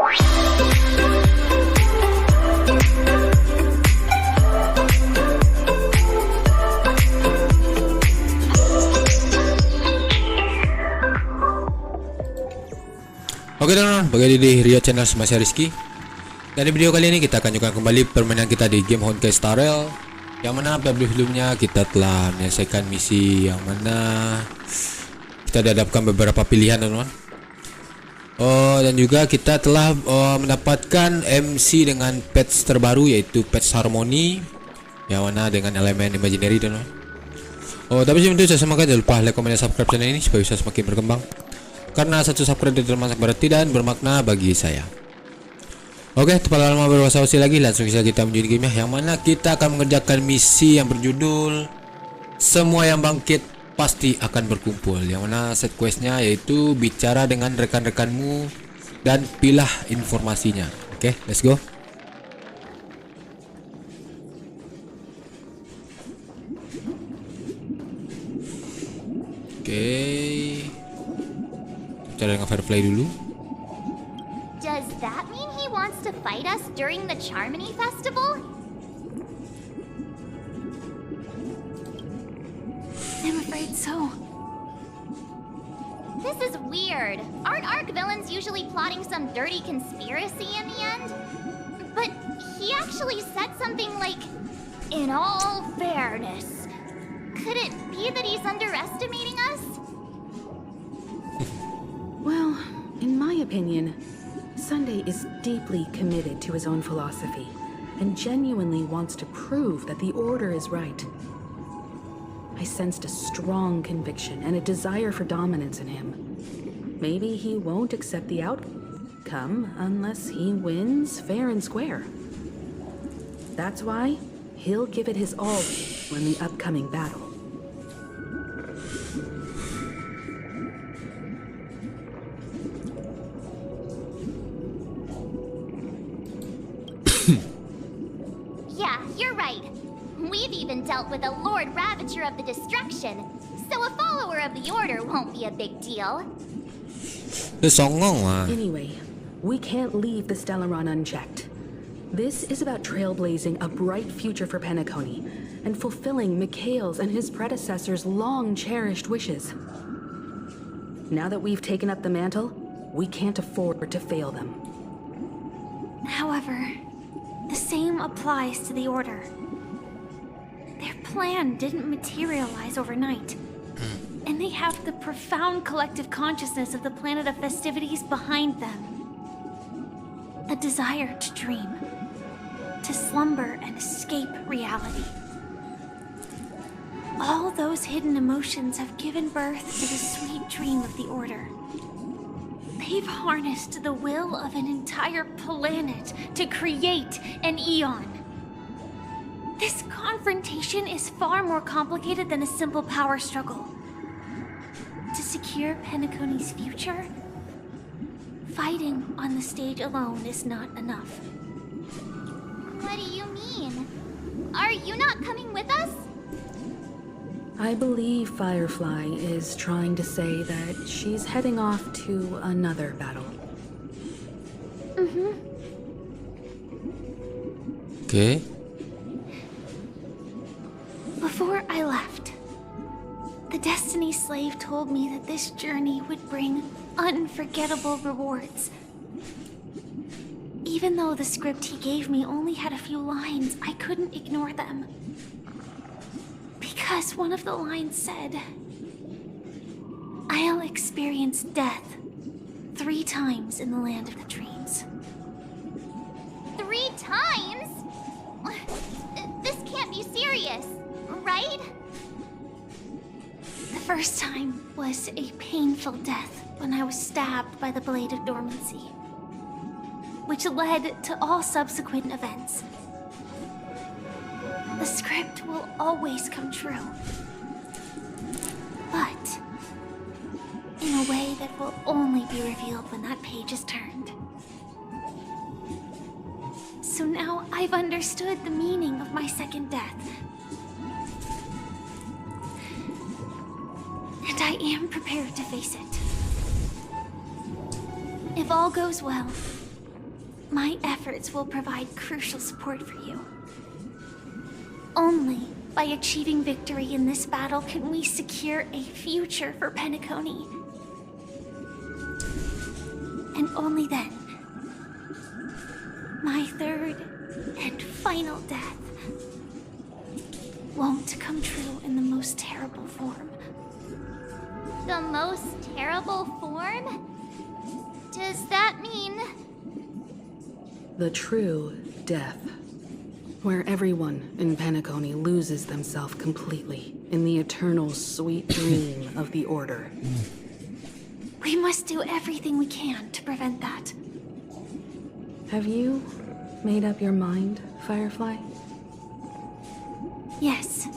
Oke teman-teman, bagi di Rio Channel Masih Rizky. Dan di video kali ini kita akan juga kembali permainan kita di game Honkai Starel, yang mana sebelumnya kita telah menyelesaikan misi yang mana kita dihadapkan beberapa pilihan teman-teman. Dan juga kita telah mendapatkan MC dengan patch terbaru, yaitu patch harmoni, yang mana dengan elemen imaginary teman-teman. Tapi sebelum itu saya semakin jangan lupa like, comment, dan subscribe channel ini supaya bisa semakin berkembang, karena satu subscribe termasuk berarti dan bermakna bagi saya. Oke, tanpa lama berbasa-basi lagi, langsung saja kita menuju game yang mana kita akan mengerjakan misi yang berjudul Semua yang bangkit pasti akan berkumpul, yang mana set questnya yaitu bicara dengan rekan-rekanmu dan pilah informasinya. Oke, let's go. Cara dengan Firefly dulu. Does that mean he wants to fight us during the Charmony Festival? I'm afraid so. This is weird. Aren't ARC villains usually plotting some dirty conspiracy in the end? But he actually said something like, "In all fairness." Could it be that he's underestimating us? Well, in my opinion, Sunday is deeply committed to his own philosophy and genuinely wants to prove that the order is right. I sensed a strong conviction and a desire for dominance in him. Maybe he won't accept the outcome unless he wins fair and square. That's why he'll give it his all in the upcoming battle. Yeah, you're right. We've even dealt with a Lord Ravager of the Destruction, so a follower of the Order won't be a big deal. Anyway, we can't leave the Stellaron unchecked. This is about trailblazing a bright future for Penacony and fulfilling Mikhail's and his predecessors' long-cherished wishes. Now that we've taken up the mantle, we can't afford to fail them. However, the same applies to the Order. Their plan didn't materialize overnight, and they have the profound collective consciousness of the planet of festivities behind them. A desire to dream, to slumber and escape reality. All those hidden emotions have given birth to the sweet dream of the Order. They've harnessed the will of an entire planet to create an eon. This confrontation is far more complicated than a simple power struggle. To secure Penacony's future, fighting on the stage alone is not enough. What do you mean? Are you not coming with us? I believe Firefly is trying to say that she's heading off to another battle. Okay. Before I left, the Destiny Slave told me that this journey would bring unforgettable rewards. Even though the script he gave me only had a few lines, I couldn't ignore them. Because one of the lines said, "I'll experience death 3 times in the land of the dreams." 3 times? This can't be serious, right? The first time was a painful death when I was stabbed by the Blade of Dormancy, which led to all subsequent events. The script will always come true, but in a way that will only be revealed when that page is turned. So now I've understood the meaning of my second death. And I am prepared to face it. If all goes well, my efforts will provide crucial support for you. Only by achieving victory in this battle can we secure a future for Penacony. And only then, my third and final death won't come true in the most terrible form. The most terrible form? Does that mean... The true death, where everyone in Penacony loses themselves completely in the eternal sweet dream of the Order. We must do everything we can to prevent that. Have you made up your mind, Firefly? Yes.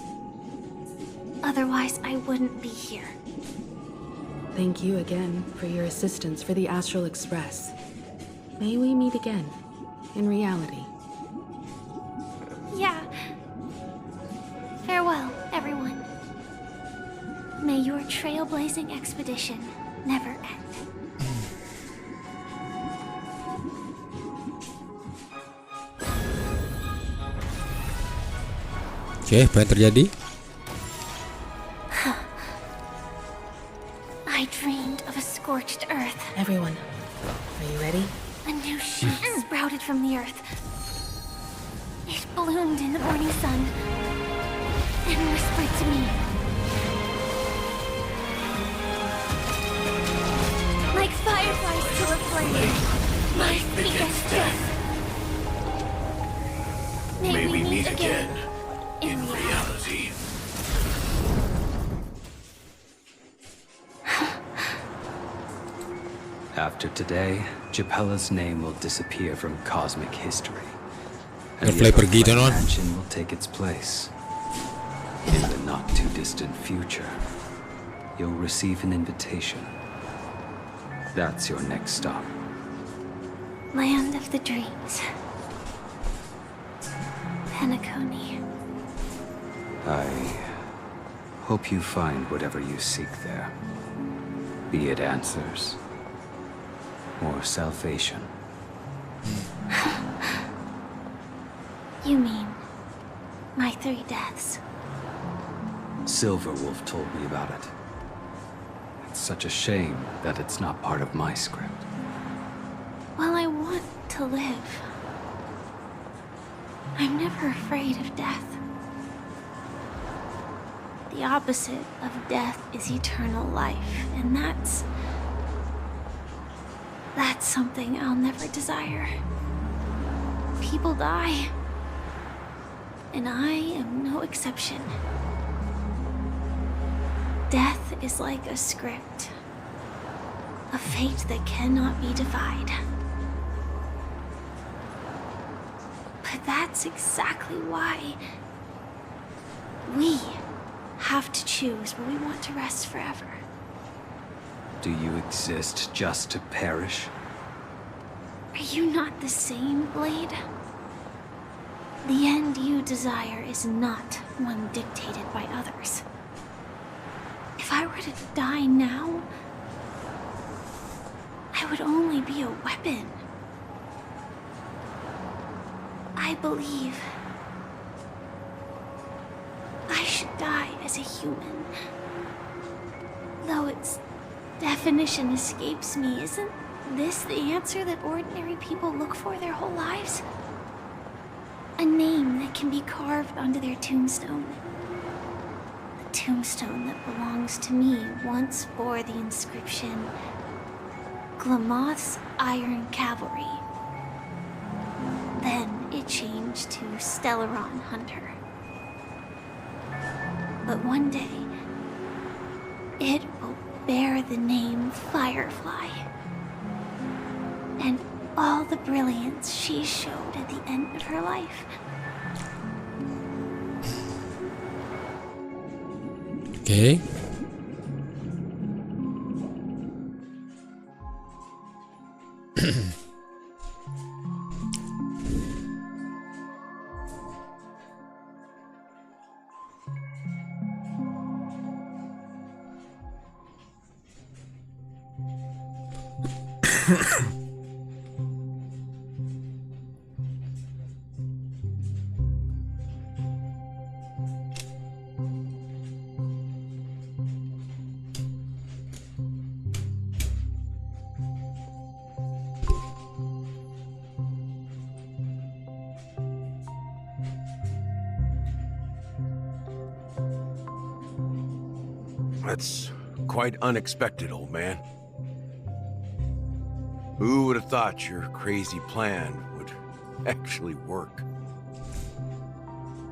Otherwise, I wouldn't be here. Thank you again for your assistance for the Astral Express. May we meet again, in reality. Yeah. Farewell, everyone. May your trailblazing expedition never end. Oke, apa yang terjadi? I dreamed of a scorched earth. Everyone, are you ready? A new shoot sprouted from the earth. It bloomed in the morning sun and whispered to me. Like fireflies to a flame, life begets death. May we meet again in reality. After today, Japella's name will disappear from cosmic history. And Your flavor the Gideon on. mansion will take its place. In the not-too-distant future, you'll receive an invitation. That's your next stop. Land of the dreams. Penacony. I hope you find whatever you seek there. Be it answers or salvation. You mean my 3 deaths? Silverwolf told me about it. It's such a shame that it's not part of my script. Well, I want to live. I'm never afraid of death. The opposite of death is eternal life, and that's something I'll never desire. People die, and I am no exception. Death is like a script, a fate that cannot be defied. But that's exactly why we have to choose where we want to rest forever. Do you exist just to perish? Are you not the same, Blade? The end you desire is not one dictated by others. If I were to die now, I would only be a weapon. I believe I should die as a human. Though its definition escapes me, isn't this the answer that ordinary people look for their whole lives? A name that can be carved onto their tombstone. The tombstone that belongs to me once bore the inscription, Glamoth's Iron Cavalry. Then it changed to Stellaron Hunter. But one day, it will bear the name Firefly. And all the brilliance she showed at the end of her life. Oke. That's quite unexpected, old man. Who would have thought your crazy plan would actually work?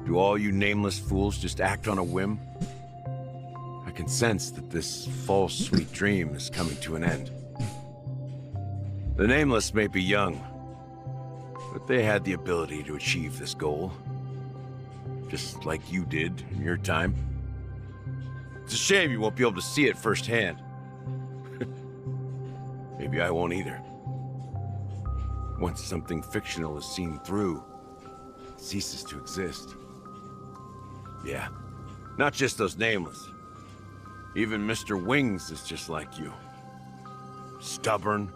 Do all you nameless fools just act on a whim? I can sense that this false sweet dream is coming to an end. The nameless may be young, but they had the ability to achieve this goal. Just like you did in your time. It's a shame you won't be able to see it firsthand. Maybe I won't either. Once something fictional is seen through, it ceases to exist. Yeah, not just those nameless. Even Mr. Wings is just like you. Stubborn,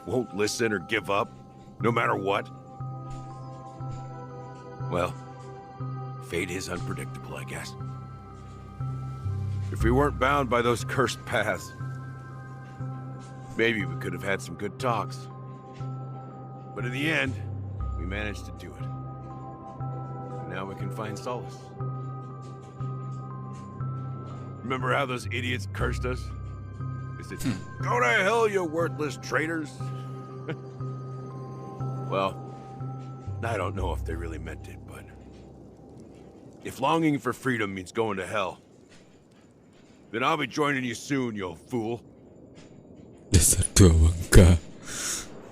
won't listen or give up, no matter what. Well, fate is unpredictable, I guess. If we weren't bound by those cursed paths, maybe we could have had some good talks. But in the end, we managed to do it. And now we can find solace. Remember how those idiots cursed us? They said, "Go to hell, you worthless traitors." Well, I don't know if they really meant it, but if longing for freedom means going to hell, then I'll be joining you soon, you old fool. Dasar tua bangka.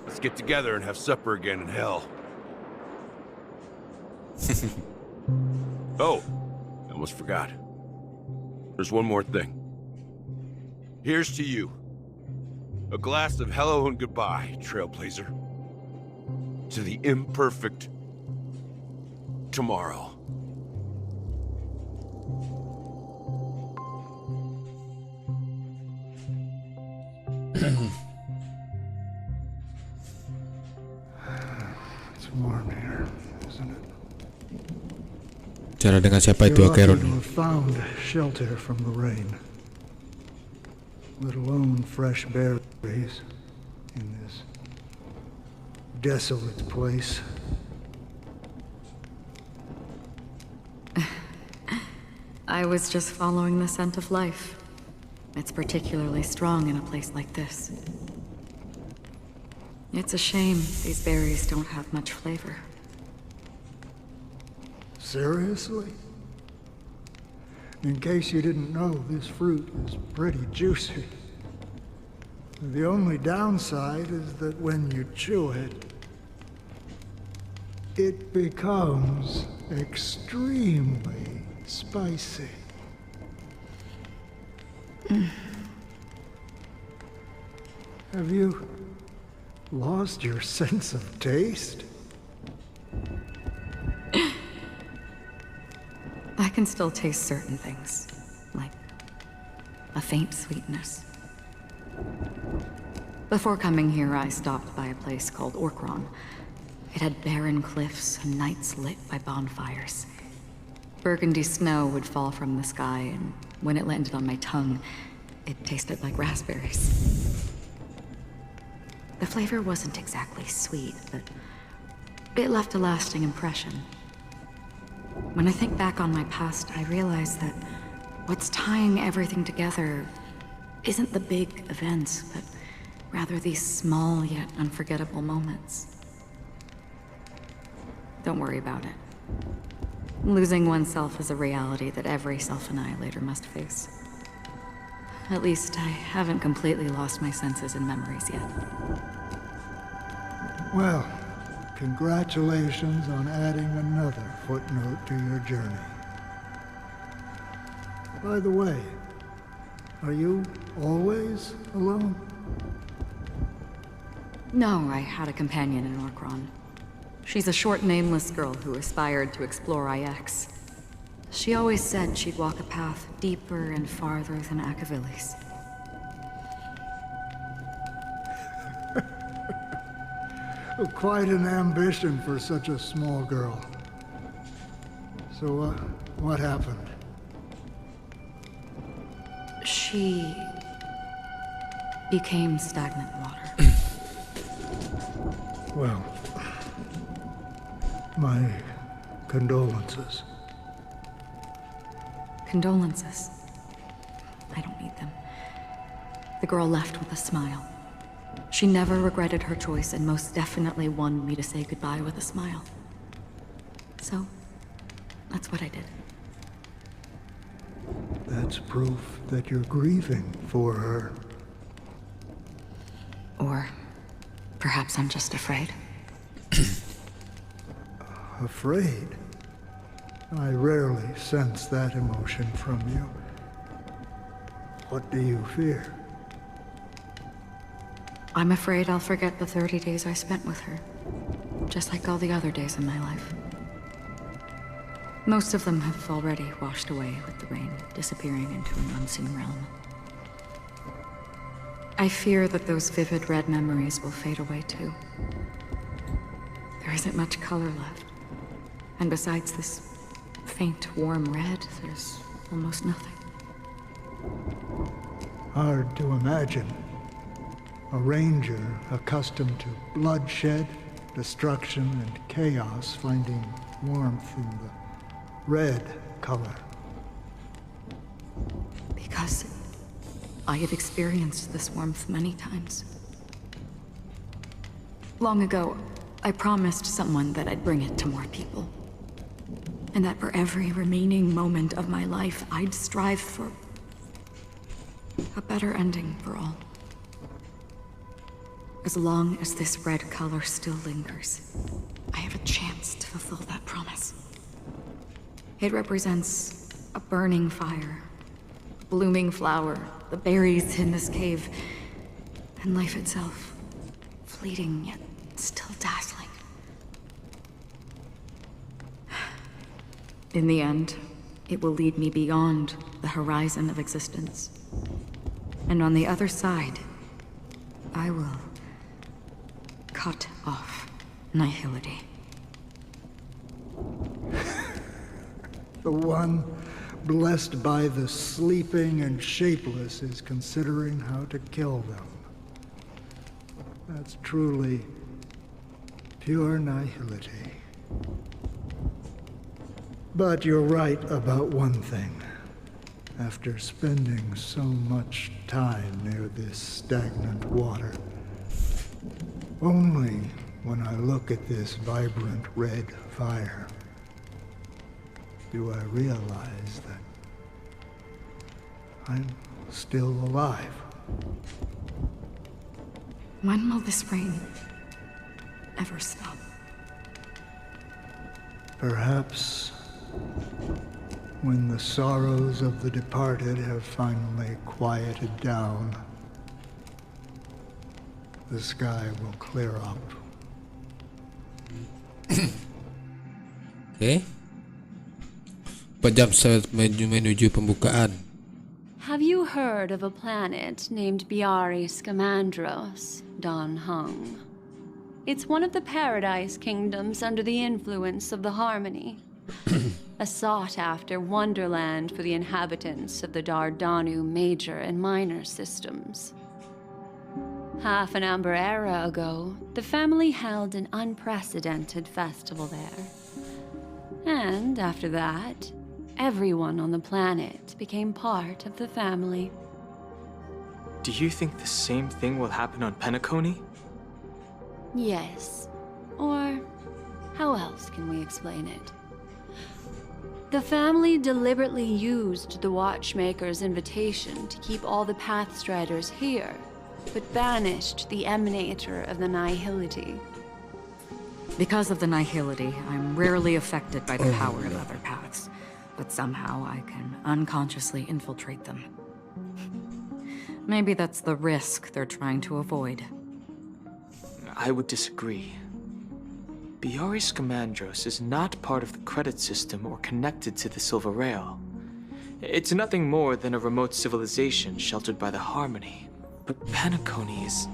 Let's get together and have supper again in hell. Oh, I almost forgot. There's one more thing. Here's to you. A glass of hello and goodbye, Trailblazer. To the imperfect tomorrow. It's warm here, isn't it? Cara dengan siapa itu You're lucky Akeron? to have found shelter from the rain, let alone fresh berries in this desolate place. I was just following the scent of life. It's particularly strong in a place like this. It's a shame these berries don't have much flavor. Seriously? In case you didn't know, this fruit is pretty juicy. The only downside is that when you chew it, it becomes extremely spicy. Have you lost your sense of taste? I can still taste certain things, like a faint sweetness. Before coming here, I stopped by a place called Orkron. It had barren cliffs and nights lit by bonfires. Burgundy snow would fall from the sky, and when it landed on my tongue, it tasted like raspberries. The flavor wasn't exactly sweet, but it left a lasting impression. When I think back on my past, I realize that what's tying everything together isn't the big events, but rather these small yet unforgettable moments. Don't worry about it. Losing oneself is a reality that every self-annihilator must face. At least I haven't completely lost my senses and memories yet. Well, congratulations on adding another footnote to your journey. By the way, are you always alone? No, I had a companion in Orkron. She's a short, nameless girl who aspired to explore IX. She always said she'd walk a path deeper and farther than Akavilis. Quite an ambition for such a small girl. So, what happened? She became stagnant water. Well, my condolences. Condolences. The girl left with a smile. She never regretted her choice and most definitely wanted me to say goodbye with a smile. So, that's what I did. That's proof that you're grieving for her. Or perhaps I'm just afraid. Afraid? I rarely sense that emotion from you. What do you fear? I'm afraid I'll forget the 30 days I spent with her, just like all the other days in my life. Most of them have already washed away with the rain, disappearing into an unseen realm. I fear that those vivid red memories will fade away too. There isn't much color left. And besides this faint, warm red, there's almost nothing. Hard to imagine. A ranger accustomed to bloodshed, destruction, and chaos finding warmth in the red color. Because I have experienced this warmth many times. Long ago, I promised someone that I'd bring it to more people. And that for every remaining moment of my life, I'd strive for a better ending for all. As long as this red color still lingers, I have a chance to fulfill that promise. It represents a burning fire, a blooming flower, the berries in this cave, and life itself, fleeting yet still dazzling. In the end, it will lead me beyond the horizon of existence. And on the other side, I will cut off nihility. The one blessed by the sleeping and shapeless is considering how to kill them. That's truly pure nihility. But you're right about one thing. After spending so much time near this stagnant water, only when I look at this vibrant red fire do I realize that I'm still alive. When will this rain ever stop? Perhaps when the sorrows of the departed have finally quieted down, the sky will clear up. Okay. 4 jam menuju pembukaan. Have you heard of a planet named Biari Scamandros, Don Hung? It's one of the Paradise Kingdoms under the influence of the Harmony. A sought-after wonderland for the inhabitants of the Dardanu major and minor systems. Half an amber era ago, the family held an unprecedented festival there. And after that, everyone on the planet became part of the family. Do you think the same thing will happen on Penacony? Yes. Or how else can we explain it? The family deliberately used the Watchmaker's invitation to keep all the Pathstriders here, but banished the Emanator of the Nihility. Because of the nihility, I'm rarely affected by the power of other paths, but somehow I can unconsciously infiltrate them. Maybe that's the risk they're trying to avoid. I would disagree. Biari Scamandros is not part of the credit system or connected to the Silver Rail. It's nothing more than a remote civilization sheltered by the Harmony. But Penacony is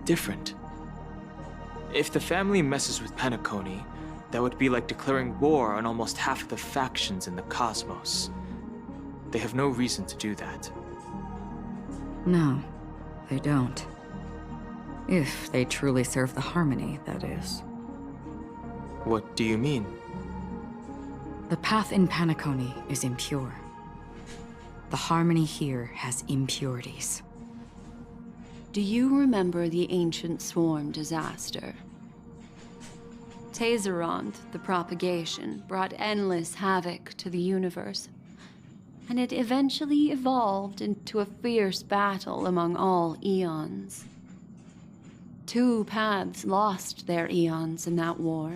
different. If the family messes with Penacony, that would be like declaring war on almost half of the factions in the cosmos. They have no reason to do that. No, they don't. If they truly serve the Harmony, that is. What do you mean? The path in Penacony is impure. The Harmony here has impurities. Do you remember the ancient swarm disaster? Tazeront, the propagation, brought endless havoc to the universe, and it eventually evolved into a fierce battle among all eons. 2 paths lost their eons in that war,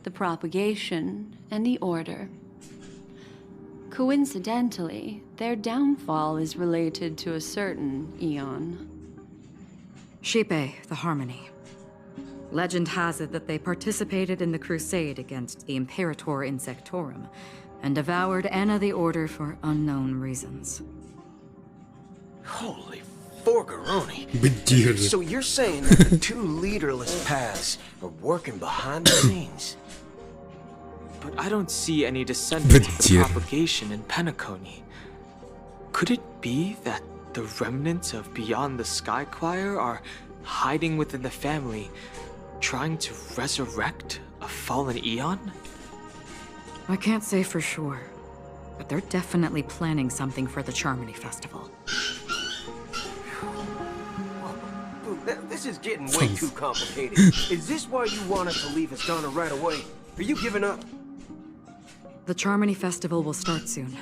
the propagation and the order. Coincidentally, their downfall is related to a certain eon. Shipe, the Harmony. Legend has it that they participated in the crusade against the Imperator Insectorum and devoured Anna the Order for unknown reasons. Holy forgaroni. Bejir. So you're saying that the 2 leaderless paths are working behind the scenes? But I don't see any descendants of the Bejir. propagation in Penacony. Could it be that the remnants of Beyond the Sky Choir are hiding within the family, trying to resurrect a fallen eon? I can't say for sure, but they're definitely planning something for the Charmony Festival. This is getting way too complicated. Is this why you want us to leave Astana right away? Are you giving up? The Charmony Festival will start soon.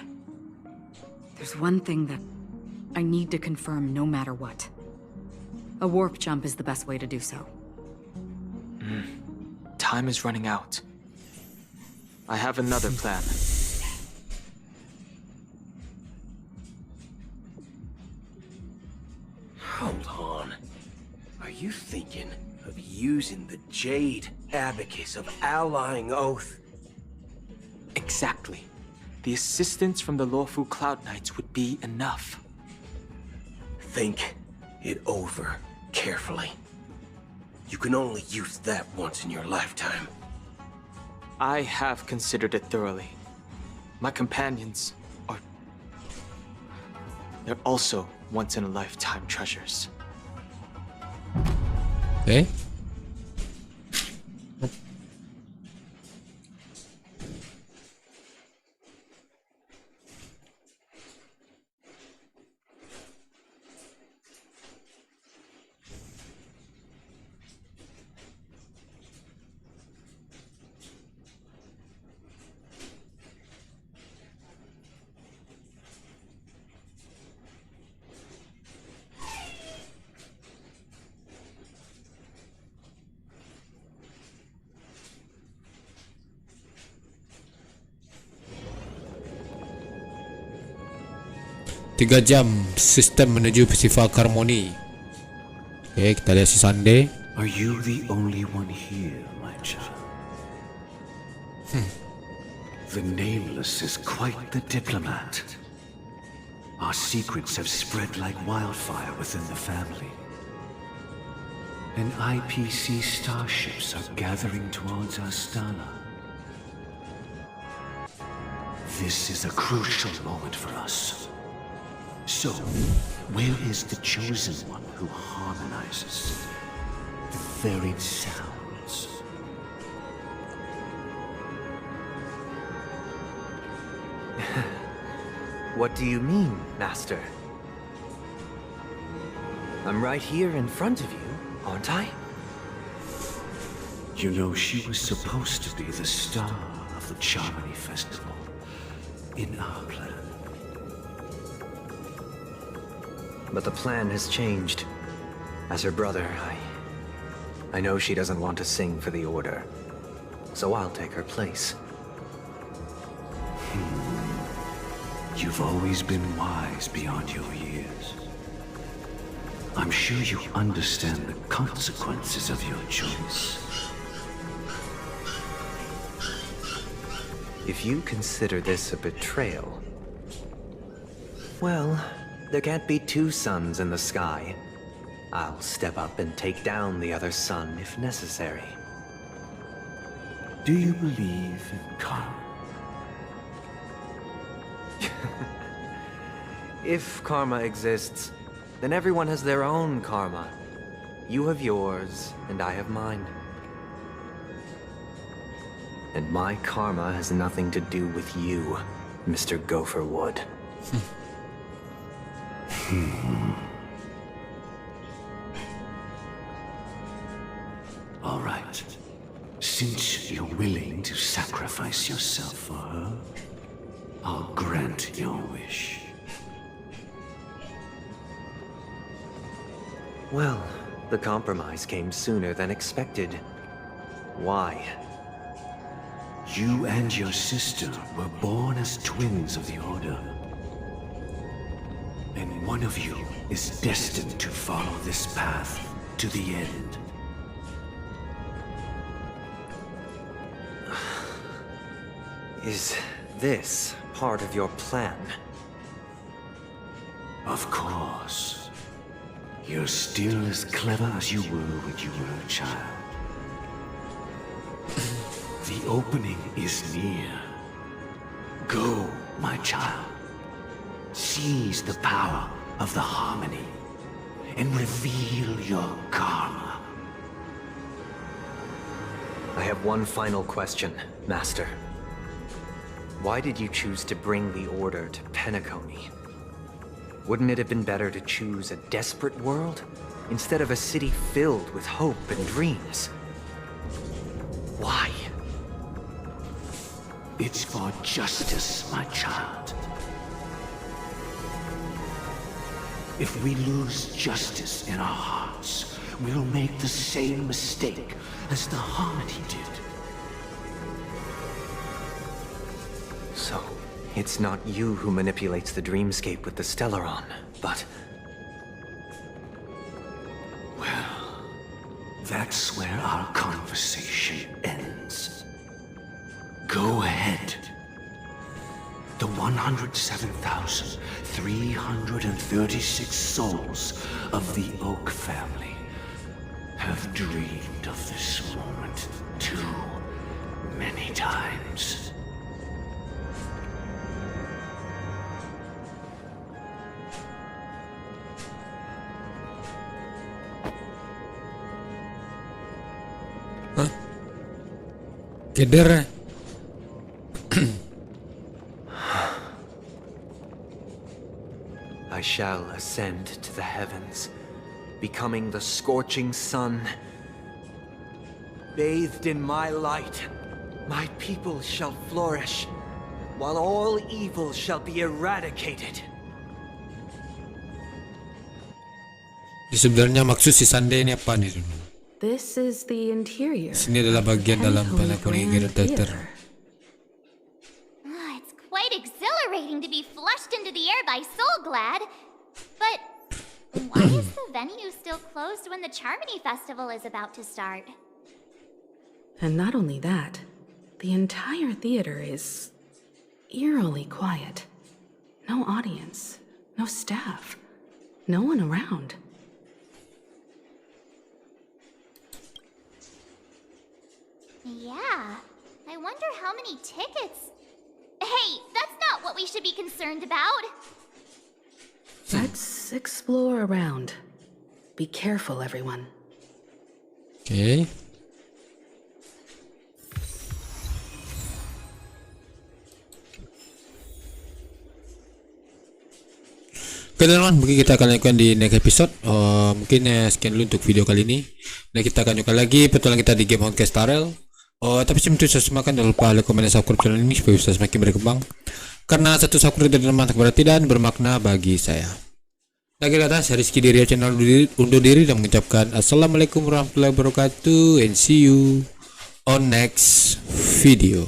There's one thing that I need to confirm no matter what. A warp jump is the best way to do so. Time is running out. I have another plan. Hold on. Are you thinking of using the Jade Abacus of Allying Oath? Exactly. The assistance from the Lawful Cloud Knights would be enough. Think it over carefully. You can only use that once in your lifetime. I have considered it thoroughly. My companions are... they're also once-in-a-lifetime treasures. Okay. Tiga jam sistem menuju festival Harmoni. Okay, kita lihat si Sunday. Are you the only one here, my child? The Nameless is quite the diplomat. Our secrets have spread like wildfire within the family. And IPC starships are gathering towards Astana. This is a crucial moment for us. So, where is the Chosen One who harmonizes the varied sounds? What do you mean, Master? I'm right here in front of you, aren't I? You know, she was supposed to be the star of the Charmony Festival in our plan. But the plan has changed. As her brother, I know she doesn't want to sing for the Order. So I'll take her place. You've always been wise beyond your years. I'm sure you understand the consequences of your choice. If you consider this a betrayal, well, there can't be 2 suns in the sky. I'll step up and take down the other sun if necessary. Do you believe in karma? If karma exists, then everyone has their own karma. You have yours, and I have mine. And my karma has nothing to do with you, Mr. Gopherwood. Since you're willing to sacrifice yourself for her, I'll grant your wish. Well, the compromise came sooner than expected. Why? You and your sister were born as twins of the Order. And one of you is destined to follow this path to the end. Is this part of your plan? Of course. You're still as clever as you were when you were a child. The opening is near. Go, my child. Seize the power of the harmony and reveal your karma. I have one final question, Master. Why did you choose to bring the Order to Penacony? Wouldn't it have been better to choose a desperate world instead of a city filled with hope and dreams? Why? It's for justice, my child. If we lose justice in our hearts, we'll make the same mistake as the Harmony did. So, it's not you who manipulates the dreamscape with the Stellaron, but... Well, that's where our conversation ends. Go ahead. The 107,336 souls of the Oak family have dreamed of this moment too many times. Keder. I shall ascend to the heavens, becoming the scorching sun. Bathed in my light, my people shall flourish, while all evil shall be eradicated. Sebenarnya maksud si Sunday ini apa nih? This is the interior. Sini adalah bagian dalam Penacony Theater. It's quite exhilarating to be flushed into the air by Soulglad. But why is the venue still closed when the Charmony Festival is about to start? And not only that, the entire theater is eerily quiet. No audience, no staff, no one around. Yeah, I wonder how many tickets... Hey, that's not what we should be concerned about! Let's explore around. Be careful, everyone. Okay. Oke teman-teman, mungkin kita akan lanjutkan di next episode. Mungkin sekian dulu untuk video kali ini. Dan kita akan lanjutkan lagi petualangan kita di game Honkai Star Rail. Tapi sebelum itu saya semakan, jangan lupa like, komen, dan subscribe channel ini supaya bisa semakin berkembang. Karena satu subscribe dari teman berarti dan bermakna bagi saya. Lagi kata, saya Rizky dari channel undur diri dan mengucapkan Assalamualaikum warahmatullahi wabarakatuh and see you on next video.